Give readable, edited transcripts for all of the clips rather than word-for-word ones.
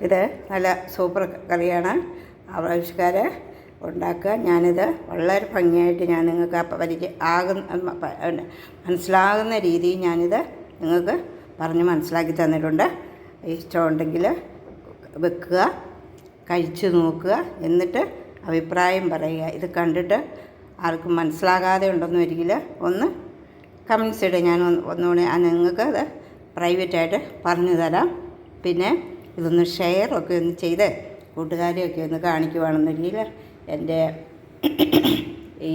ഇത് നല്ല സൂപ്പർ കറിയാണ്. ആവശ്യക്കാർ ഉണ്ടാക്കുക. ഞാനിത് വളരെ ഭംഗിയായിട്ട് ഞാൻ നിങ്ങൾക്ക് മനസ്സിലാകുന്ന രീതിയിൽ ഞാനിത് നിങ്ങൾക്ക് പറഞ്ഞ് മനസ്സിലാക്കി തന്നിട്ടുണ്ട്. ഇഷ്ടമുണ്ടെങ്കിൽ വെക്കുക, കഴിച്ചു നോക്കുക, എന്നിട്ട് അഭിപ്രായം പറയുക. ഇത് കണ്ടിട്ട് ആർക്കും മനസ്സിലാകാതെ ഉണ്ടെന്ന് ഒരിക്കൽ ഒന്ന് കമൻസ് ഇടുക. ഞാൻ ഒന്നുകൂടി നിങ്ങൾക്ക് അത് പ്രൈവറ്റായിട്ട് പറഞ്ഞു തരാം. പിന്നെ ഇതൊന്ന് ഷെയറൊക്കെ ഒന്ന് ചെയ്ത് കൂട്ടുകാരെയൊക്കെ ഒന്ന് കാണിക്കുവാണെന്നുണ്ടെങ്കിൽ എൻ്റെ ഈ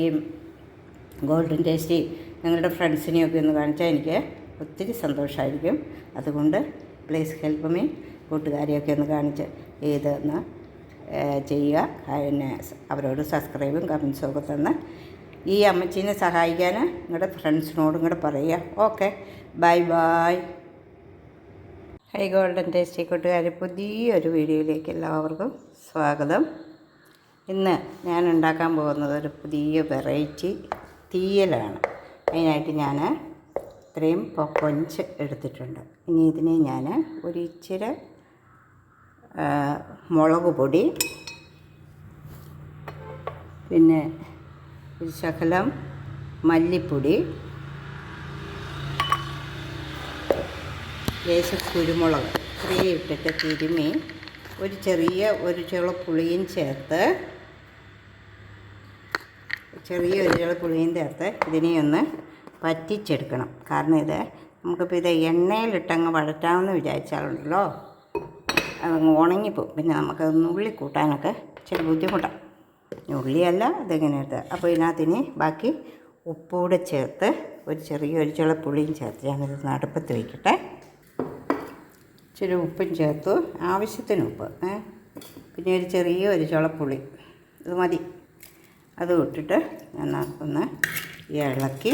ഗോൾഡൻ ടേസ്റ്റി നിങ്ങളുടെ ഫ്രണ്ട്സിനെയൊക്കെ ഒന്ന് കാണിച്ചാൽ എനിക്ക് ഒത്തിരി സന്തോഷമായിരിക്കും. അതുകൊണ്ട് പ്ലീസ് ഹെൽപ്പ് മീ. കൂട്ടുകാരെയൊക്കെ ഒന്ന് കാണിച്ച് ഇതൊന്ന് ചെയ്യുക. പിന്നെ അവരോട് സബ്സ്ക്രൈബും കമൻസും ഒക്കെ തന്ന് ഈ അമ്മച്ചീനെ സഹായിക്കാൻ നിങ്ങളുടെ ഫ്രണ്ട്സിനോടും കൂടെ പറയുക. Okay, bye bye. High golden tasty കൂട്ടുകാരെ, പുതിയൊരു വീഡിയോയിലേക്ക് എല്ലാവർക്കും സ്വാഗതം. ഇന്ന് ഞാൻ ഉണ്ടാക്കാൻ പോകുന്നത് ഒരു പുതിയ വെറൈറ്റി തീയലാണ്. അതിനായിട്ട് ഞാൻ ഇത്രയും കൊഞ്ച് എടുത്തിട്ടുണ്ട്. ഇനി ഇതിനെ ഞാൻ ഒരു ഇച്ചിരി മുളക് പൊടി, പിന്നെ ഒരു ശകലം മല്ലിപ്പൊടി, ലേശം കുരുമുളക് ഇത്രയും ഇട്ടിട്ട് തിരുമ്മി ഒരു ചുള പുളിയും ചേർത്ത് ഇതിനെ ഒന്ന് പറ്റിച്ചെടുക്കണം. കാരണം ഇത് നമുക്കിപ്പോൾ ഇത് എണ്ണയിലിട്ടങ്ങ് വഴറ്റാമെന്ന് വിചാരിച്ചാലുണ്ടല്ലോ അതങ്ങ് ഉണങ്ങിപ്പോവും. പിന്നെ നമുക്കത് ഉള്ളി കൂട്ടാനൊക്കെ ഇച്ചിരി ബുദ്ധിമുട്ടാണ്. ഉള്ളിയല്ല ഇതിങ്ങനെയുണ്ട്. അപ്പോൾ ഇതിനകത്തിന് ബാക്കി ഉപ്പൂടെ ചേർത്ത് ഒരു ചുള പുളിയും ചേർത്ത് ഞാനിത് അടുപ്പത്ത് വയ്ക്കട്ടെ. ഇച്ചിരി ഉപ്പും ചേർത്തു, ആവശ്യത്തിന് ഉപ്പ്, പിന്നെ ഒരു ചുളപ്പുളി, ഇത് മതി. അത് ഇട്ടിട്ട് ഞാൻ ഒന്ന് ഇളക്കി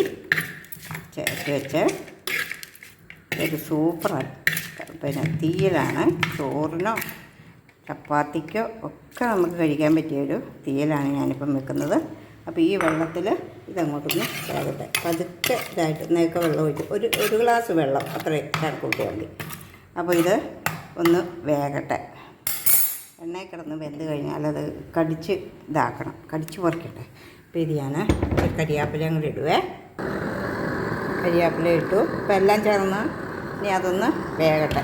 ചേർത്ത് വെച്ച് ഒരു സൂപ്പറാണ്. പിന്നെ തീയലാണ്. ചോറിനോ ചപ്പാത്തിക്കോ ഒക്കെ നമുക്ക് കഴിക്കാൻ പറ്റിയൊരു തീയലാണ് ഞാനിപ്പം വെക്കുന്നത്. അപ്പോൾ ഈ വെള്ളത്തിൽ ഇതങ്ങോട്ടൊന്ന് വേകട്ടെ. പതുക്കെ ഇതായിട്ട് നേക്കെ വെള്ളം ഒഴിച്ച് ഒരു ഗ്ലാസ് വെള്ളം അത്രയും കണക്കൂട്ടിയാൽ മതി. അപ്പോൾ ഇത് ഒന്ന് വേകട്ടെ. എണ്ണയിൽ കിടന്ന് വെന്ത് കഴിഞ്ഞാൽ അത് കടിച്ച് പറിക്കട്ടെ. അപ്പോൾ ഇത് ഞാൻ കരിയാപ്പിലയും കൂടി ഇടുവേ. കരിയാപ്പില ഇട്ടു. ഇപ്പോൾ എല്ലാം ചേർന്ന് ഇനി അതൊന്ന് വേകട്ടെ.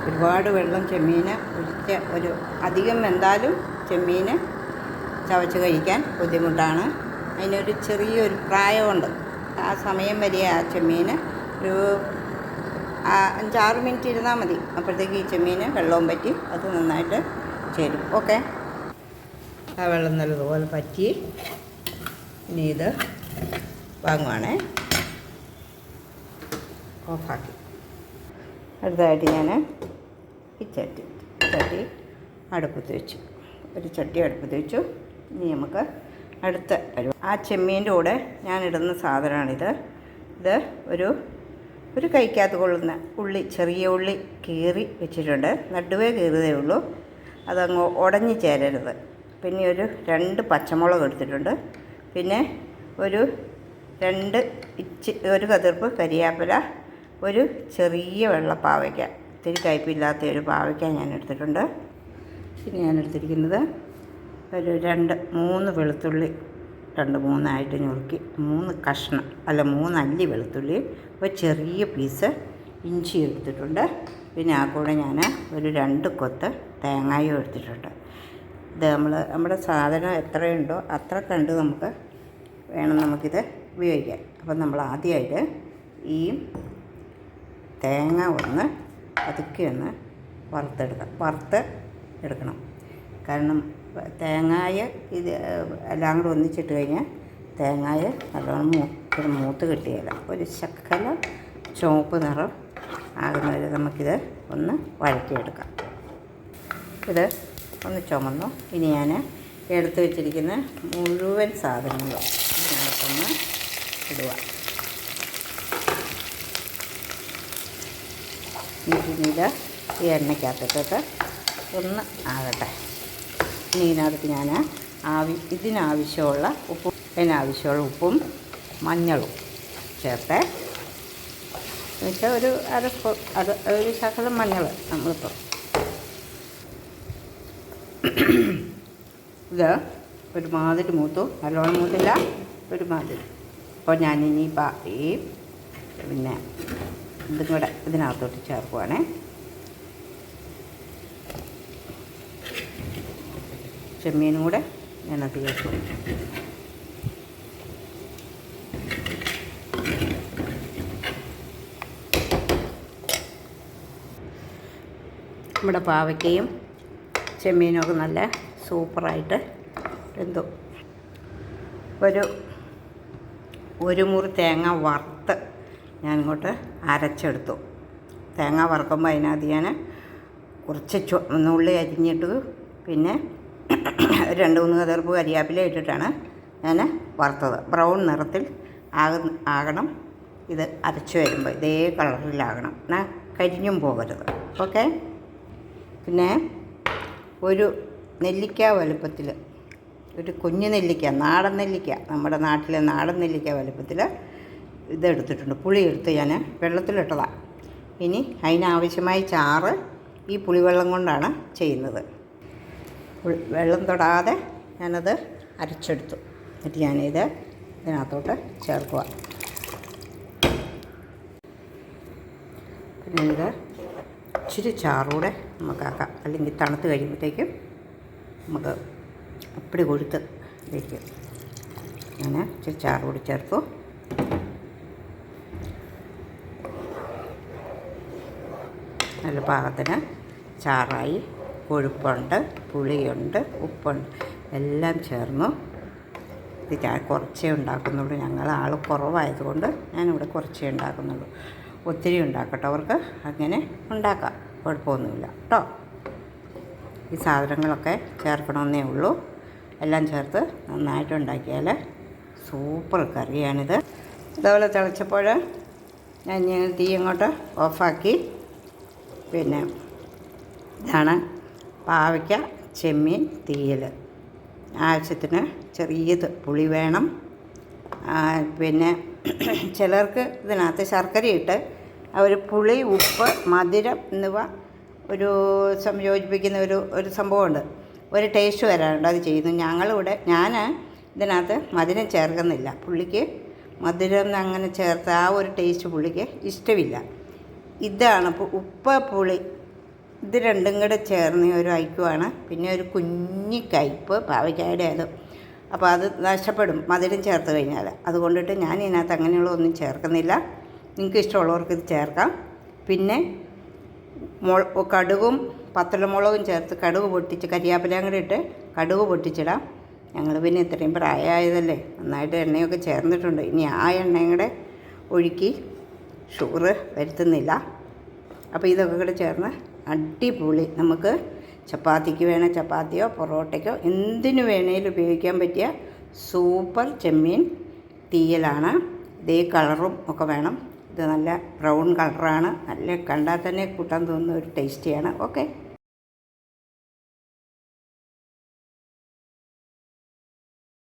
ഒരുപാട് വെള്ളം ചെമ്മീൻ ഒരു അധികം വെന്താലും ചെമ്മീൻ ചവച്ച് കഴിക്കാൻ ബുദ്ധിമുട്ടാണ്. അതിനൊരു ചെറിയൊരു പ്രായമുണ്ട്. ആ സമയം വരെ ആ ചെമ്മീൻ ഒരു 5-6 മിനിറ്റ് ഇരുന്നാൽ മതി. അപ്പോഴത്തേക്ക് ഈ ചെമ്മീൻ വെള്ളവും പറ്റി അത് നന്നായിട്ട് ചേരും. ഓക്കെ, ആ വെള്ളം നല്ലതുപോലെ പറ്റി. ഇനി ഇത് വാങ്ങുവാണേ. ഓഫാക്കി അടുത്തതായിട്ട് ഞാൻ ഈ ചട്ടി അടുപ്പത്ത് വെച്ചു. ഒരു ചട്ടി അടുപ്പത്ത് വെച്ചു. ഇനി നമുക്ക് അടുത്ത ആ ചെമ്മീൻ്റെ കൂടെ ഞാനിടുന്ന സാധനമാണിത്. ഇത് ഒരു കൈക്കകത്ത് കൊള്ളുന്ന ഉള്ളി, ചെറിയ ഉള്ളി കീറി വെച്ചിട്ടുണ്ട്. നടുവേ കീറിയതേ ഉള്ളൂ, അതങ്ങ് ഉടഞ്ഞ് ചേരരുത്. പിന്നെ ഒരു 2 പച്ചമുളക് എടുത്തിട്ടുണ്ട്. പിന്നെ ഒരു കതിർപ്പ് കരിയാപ്പില, ഒരു ചെറിയ വെള്ളപ്പാവയ്ക്ക, ഇത്തിരി കയ്പില്ലാത്ത ഒരു പാവയ്ക്ക ഞാൻ എടുത്തിട്ടുണ്ട്. പിന്നെ ഞാൻ എടുത്തിരിക്കുന്നത് ഒരു 3 വെളുത്തുള്ളി, 2-3 ഞുറുക്കി, 3 അല്ലി വെളുത്തുള്ളി, ഒരു ചെറിയ പീസ് ഇഞ്ചി എടുത്തിട്ടുണ്ട്. പിന്നെ ആ കൂടെ ഞാൻ ഒരു 2 കൊത്ത് തേങ്ങായും എടുത്തിട്ടുണ്ട്. ഇത് നമ്മുടെ സാധനം എത്രയുണ്ടോ അത്ര കണ്ട് നമുക്കിത് ഉപയോഗിക്കാം. അപ്പം നമ്മൾ ആദ്യമായിട്ട് ഈ തേങ്ങ ഒന്ന് പതുക്കെ ഒന്ന് വറുത്ത് എടുക്കണം. കാരണം തേങ്ങായ ഇത് എല്ലാം കൂടെ ഒന്നിച്ചിട്ട് കഴിഞ്ഞാൽ തേങ്ങായ നല്ലോണം മൂത്ത് കിട്ടിയില്ല. ഒരു ശകലം ചുവപ്പ് നിറം ആകുന്നവരെ നമുക്കിത് ഒന്ന് വഴറ്റിയെടുക്കാം. ഇത് ഒന്ന് ചുമന്നു. ഇനി ഞാൻ എടുത്ത് വെച്ചിരിക്കുന്ന മുഴുവൻ സാധനങ്ങളും ഇതിനകത്തൊന്ന് ഇടുക. പിന്നീട് ഈ എണ്ണയ്ക്കകത്തിട്ട് ഒന്ന് ആകട്ടെ. ഇനി ഇതിനകത്ത് ഞാൻ ഇതിനാവശ്യമുള്ള ഉപ്പും മഞ്ഞളും ചേർത്ത് എന്നുവെച്ചാൽ ഒരു ശകലം മഞ്ഞൾ നമ്മളിപ്പോൾ ഇത് ഒരുമാതിരി മൂത്തു, നല്ലോണം മൂത്തില്ല, ഒരുമാതിരി. അപ്പോൾ ഞാനിനി ഈ പിന്നെ ഇതും കൂടെ ഇതിനകത്തോട്ട് ചേർക്കുവാണേ. ചെമ്മീനും കൂടെ ഞാനത് ചേർക്കും. നമ്മുടെ പാവയ്ക്കയും ചെമ്മീനും ഒക്കെ നല്ല സൂപ്പറായിട്ട് എന്തോ ഒരു മുറി തേങ്ങ വറുത്ത് ഞാനിങ്ങോട്ട് അരച്ചെടുത്തു. തേങ്ങ വറുക്കുമ്പോൾ അതിനകത്ത് ഞാൻ കുറച്ച് ചുവന്നുള്ളി അരിഞ്ഞിട്ട് പിന്നെ 2-3 കതിർപ്പ് കരിയാപ്പില ഇട്ടിട്ടാണ് ഞാൻ വറുത്തത്. ബ്രൗൺ നിറത്തിൽ ആകണം ഇത് അരച്ച് വരുമ്പോൾ, ഇതേ കളറിലാകണം, എന്നാൽ കരിഞ്ഞും പോകരുത്. ഓക്കെ. പിന്നെ ഒരു നെല്ലിക്ക വലുപ്പത്തിൽ, ഒരു കുഞ്ഞു നെല്ലിക്ക, നാടൻ നെല്ലിക്ക, നമ്മുടെ നാട്ടിലെ നാടൻ നെല്ലിക്ക വലുപ്പത്തിൽ ഇതെടുത്തിട്ടുണ്ട്. പുളി എടുത്ത് ഞാൻ വെള്ളത്തിലിട്ടതാണ്. ഇനി അതിനാവശ്യമായ ചാറ് ഈ പുളിവെള്ളം കൊണ്ടാണ് ചെയ്യുന്നത്. വെള്ളം തൊടാതെ ഞാനത് അരച്ചെടുത്തു. എന്നിട്ട് ഞാനിത് ഇതിനകത്തോട്ട് ചേർക്കുക. പിന്നെ ഇത് ഇച്ചിരി ചാറൂടെ നമുക്കാക്കാം, അല്ലെങ്കിൽ തണുത്ത് കഴിയുമ്പോഴത്തേക്കും നമുക്ക് അപ്പടി കൊഴുത്ത് ഇരിക്കും. ഞാൻ ഇച്ചിരി ചാറുകൂടി ചേർത്തു. നല്ല പാകത്തിന് ചാറായി, കൊഴുപ്പുണ്ട്, പുളിയുണ്ട്, ഉപ്പുണ്ട്, എല്ലാം ചേർന്നു. ഇത് ഞാൻ കുറച്ചേ ഉണ്ടാക്കുന്നുള്ളൂ, ഞങ്ങൾ ആൾ കുറവായതുകൊണ്ട് ഞാനിവിടെ കുറച്ചേ ഉണ്ടാക്കുന്നുള്ളൂ. ഒത്തിരി ഉണ്ടാക്കട്ടവർക്ക് അങ്ങനെ ഉണ്ടാക്കാം, കുഴപ്പമൊന്നുമില്ല കേട്ടോ. ഈ സാധനങ്ങളൊക്കെ ചേർക്കണമെന്നേ ഉള്ളൂ. എല്ലാം ചേർത്ത് നന്നായിട്ട് ഉണ്ടാക്കിയാൽ സൂപ്പർ കറിയാണിത്. ഇതേപോലെ തിളച്ചപ്പോൾ ഞാൻ തീ അങ്ങോട്ട് ഓഫാക്കി. പിന്നെ ഇതാണ് പാവയ്ക്ക ചെമ്മീൻ തീയൽ. ആവശ്യത്തിന് ചെറിയത് പുളി വേണം. പിന്നെ ചിലർക്ക് ഇതിനകത്ത് ശർക്കരയിട്ട് അവർ പുളി, ഉപ്പ്, മധുരം എന്നിവ ഒരു സംയോജിപ്പിക്കുന്ന ഒരു സംഭവമുണ്ട്. ഒരു ടേസ്റ്റ് വരാനുണ്ട്, അത് ചെയ്യുന്നു. ഞാൻ ഇതിനകത്ത് മധുരം ചേർക്കുന്നില്ല. പുള്ളിക്ക് മധുരം അങ്ങനെ ചേർത്ത് ആ ഒരു ടേസ്റ്റ് പുള്ളിക്ക് ഇഷ്ടമില്ല. ഇതാണ് ഉപ്പ്, പുളി, ഇത് രണ്ടും കൂടെ ചേർന്ന് ഒരു ഐക്യമാണ്. പിന്നെ ഒരു കുഞ്ഞി കയ്പ്പ് പാവയ്ക്കായുടെ അത്, അപ്പോൾ അത് നഷ്ടപ്പെടും മധുരം ചേർത്ത് കഴിഞ്ഞാൽ. അതുകൊണ്ടിട്ട് ഞാൻ ഇതിനകത്ത് അങ്ങനെയുള്ളതൊന്നും ചേർക്കുന്നില്ല. നിങ്ങൾക്ക് ഇഷ്ടമുള്ളവർക്ക് ഇത് ചേർക്കാം. പിന്നെ കടുകും പത്തലമുളകും ചേർത്ത് കടുക് പൊട്ടിച്ച് കരിയാപ്പിലയും കൂടെ ഇട്ട് കടുക് പൊട്ടിച്ചിടാം. ഞങ്ങൾ പിന്നെ ഇത്രയും പ്രായമായതല്ലേ, നന്നായിട്ട് എണ്ണയൊക്കെ ചേർന്നിട്ടുണ്ട്. ഇനി ആ എണ്ണയും കൂടെ ഒഴുക്കി ഷുഗർ വരുത്തുന്നില്ല. അപ്പോൾ ഇതൊക്കെ കൂടെ ചേർന്ന് അടിപൊളി, നമുക്ക് ചപ്പാത്തിക്ക് വേണേൽ ചപ്പാത്തിയോ പൊറോട്ടയ്ക്കോ എന്തിനു വേണേലും ഉപയോഗിക്കാൻ പറ്റിയ സൂപ്പർ ചെമ്മീൻ തീയലാണ്. ഇതേ കളറും ഒക്കെ വേണം. ഇത് നല്ല ബ്രൗൺ കളറാണ്, നല്ല കണ്ടാൽ തന്നെ കൂട്ടാൻ തോന്നുന്ന ഒരു ടേസ്റ്റിയാണ്. ഓക്കെ.